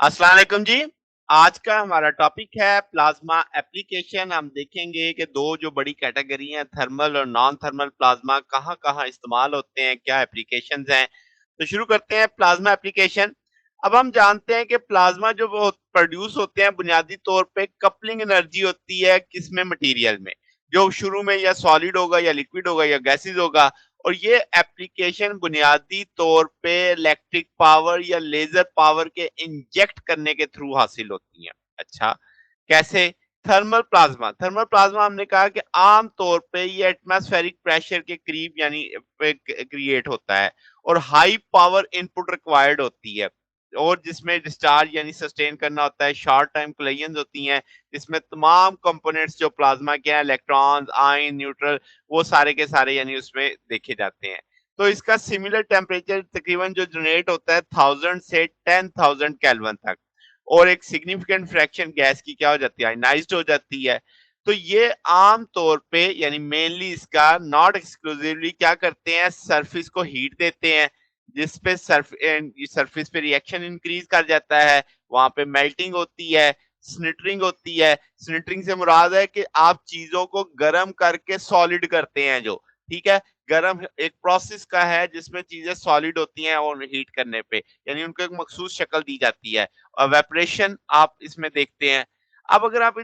अस्सलाम वालेकुम जी। आज का हमारा टॉपिक है प्लाज्मा एप्लीकेशन। हम देखेंगे कि 2 जो बड़ी कैटेगरी हैं थर्मल और नॉन थर्मल प्लाज्मा कहाँ-कहाँ इस्तेमाल होते हैं, क्या एप्लीकेशंस हैं। तो शुरू करते हैं प्लाज्मा एप्लीकेशन। अब हम जानते हैं कि प्लाज्मा जो वो प्रोड्यूस होते हैं बुनियादी तौर पे कपलिंग एनर्जी होती है किसमें मटेरियल में, जो शुरू में या सॉलिड होगा या लिक्विड होगा या गैसेज़ होगा। और ये एप्लीकेशन बुनियादी तौर पे इलेक्ट्रिक पावर या लेजर पावर के इंजेक्ट करने के थ्रू हासिल होती हैं। अच्छा, कैसे? थर्मल प्लाज्मा हमने कहा कि आम तौर पे ये एटमॉस्फेरिक प्रेशर के करीब यानी पे क्रिएट होता है और हाई पावर इनपुट रिक्वायर्ड होती है और जिसमें डिस्चार्ज यानी सस्टेन करना होता है। शॉर्ट टाइम कोलिजन्स होती हैं जिसमें तमाम कंपोनेंट्स जो प्लाज्मा के हैं इलेक्ट्रॉन्स, आयन, न्यूट्रल वो सारे के सारे यानी उसमें देखे जाते हैं। तो इसका सिमिलर टेम्परेचर तकरीबन जो जनरेट होता है 1000 से 10,000 केल्विन तक और एक सिग्निफिकेंट फ्रैक्शन गैस की क्या हो जाती है आयनाइज्ड हो जाती है। तो ये आम तौर पे यानी मेनली इसका नॉट एक्सक्लूसिवली क्या करते हैं सरफेस को हीट देते हैं जिस पे सरफेस पे रिएक्शन इंक्रीज कर जाता है, वहां पे मेल्टिंग होती है, स्निटरिंग होती है। स्निटरिंग से मुराद है कि आप चीजों को गर्म करके सॉलिड करते हैं जो, ठीक है। गर्म एक प्रोसेस का है जिसमें चीजें सॉलिड होती हैं और हीट करने पे यानी उनको एक मखसूस शक्ल दी जाती है। इवेपोरेशन आप इसमें देखते हैं। अब अगर आप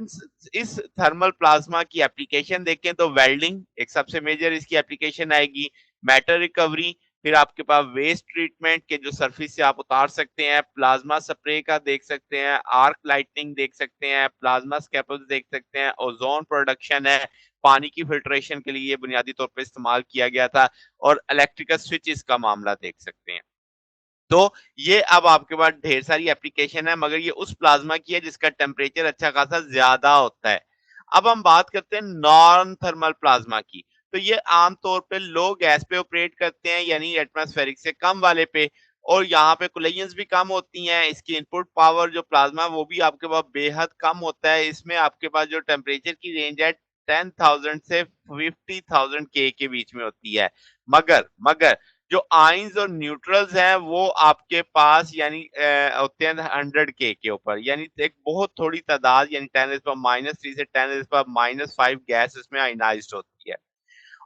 इस थर्मल प्लाज्मा की एप्लीकेशन देखें तो वेल्डिंग एक सबसे मेजर इसकी एप्लीकेशन आएगी, मैटर रिकवरी, फिर आपके पास वेस्ट ट्रीटमेंट के जो सरफेस से आप उतार सकते हैं, प्लाज्मा स्प्रे का देख सकते हैं, आर्क लाइटनिंग देख सकते हैं, प्लाज्मा स्कैपल्स देख सकते हैं, ओजोन प्रोडक्शन है, पानी की फिल्ट्रेशन के लिए ये बुनियादी तौर पे इस्तेमाल किया गया था और इलेक्ट्रिकल स्विचेस का मामला देख सकते हैं। तो ये अब आपके पास ढेर सारी एप्लीकेशन है मगर ये उस प्लाज्मा की है जिसका टेम्परेचर अच्छा खासा ज्यादा होता है। अब हम बात करते हैं नॉन थर्मल प्लाज्मा की। तो ये आम तौर पे लो गैस पे ऑपरेट करते हैं यानी एटमॉस्फेरिक से कम वाले पे और यहाँ पे कोलिजन्स भी कम होती हैं। इसकी इनपुट पावर जो प्लाज्मा वो भी आपके पास बेहद कम होता है। इसमें आपके पास जो टेम्परेचर की रेंज है 10,000 से 50,000 के बीच में होती है। मगर जो आयंस और न्यूट्रल्स हैं वो आपके पास यानी होते हैं 100 के ऊपर यानी एक बहुत थोड़ी तादाद यानी 10⁻³ से 10⁻⁵ गैस इसमें आयनाइज्ड होती है।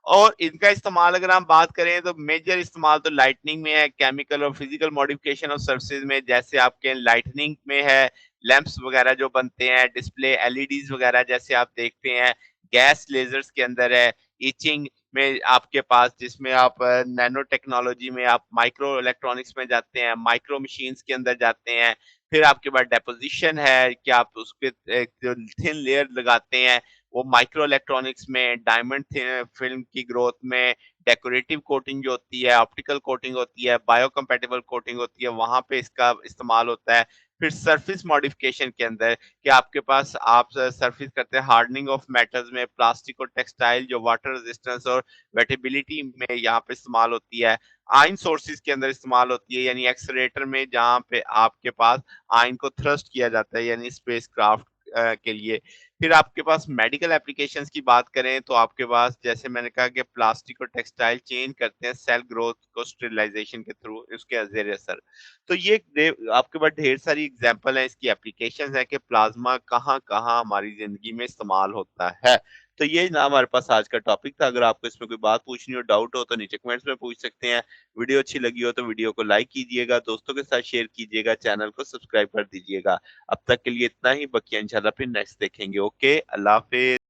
और इनका इस्तेमाल अगर हम बात करें तो मेजर इस्तेमाल तो लाइटनिंग में है, केमिकल और फिजिकल मॉडिफिकेशन ऑफ सर्फेसिज में जैसे आपके लाइटनिंग में है, लैंप्स वगैरह जो बनते हैं, डिस्प्ले एलईडीज वगैरह जैसे आप देखते हैं, गैस लेजर्स के अंदर है, इचिंग में आपके पास जिसमें आप नैनो टेक्नोलॉजी में आप माइक्रो इलेक्ट्रॉनिक्स में जाते हैं, माइक्रो मशीन्स के अंदर जाते हैं, फिर आपके पास डेपोजिशन है कि आप उस पे एक जो थिन लेयर लगाते हैं वो माइक्रो इलेक्ट्रॉनिक्स में डायमंड फिल्म की ग्रोथ में डेकोरेटिव कोटिंग जो होती है, ऑप्टिकल कोटिंग होती है, बायोकम्पैटिबल कोटिंग होती है, वहां पे इसका इस्तेमाल होता है। फिर सरफेस मॉडिफिकेशन के अंदर कि आपके पास आप सरफेस करते हैं हार्डनिंग ऑफ मेटल्स में, प्लास्टिक और टेक्सटाइल जो वाटर रेजिस्टेंस और वेटेबिलिटी में यहाँ पे इस्तेमाल होती है। आयन सोर्सेज के अंदर इस्तेमाल होती है यानी एक्सलेटर में जहाँ पे आपके पास आयन को थ्रस्ट किया जाता है यानी स्पेसक्राफ्ट के लिए। फिर आपके पास मेडिकल एप्लीकेशंस की बात करें तो आपके पास जैसे मैंने कहा कि प्लास्टिक और टेक्सटाइल चेंज करते हैं सेल ग्रोथ को स्टेरिलाइजेशन के थ्रू उसके ज़ेर असर। तो ये आपके पास ढेर सारी एग्जांपल है इसकी एप्लीकेशंस है कि प्लाज्मा कहाँ-कहाँ हमारी ज़िंदगी में इस्तेमाल होता है। तो ये ना हमारे पास आज का टॉपिक था। अगर आपको इसमें कोई बात पूछनी हो, डाउट हो तो नीचे कमेंट्स में पूछ सकते हैं। वीडियो अच्छी लगी हो तो वीडियो को लाइक कीजिएगा, दोस्तों के साथ शेयर कीजिएगा, चैनल को सब्सक्राइब कर दीजिएगा। अब तक के लिए इतना ही, बाकी इंशाल्लाह फिर नेक्स्ट देखेंगे। ओके, अल्लाह हाफ़िज़।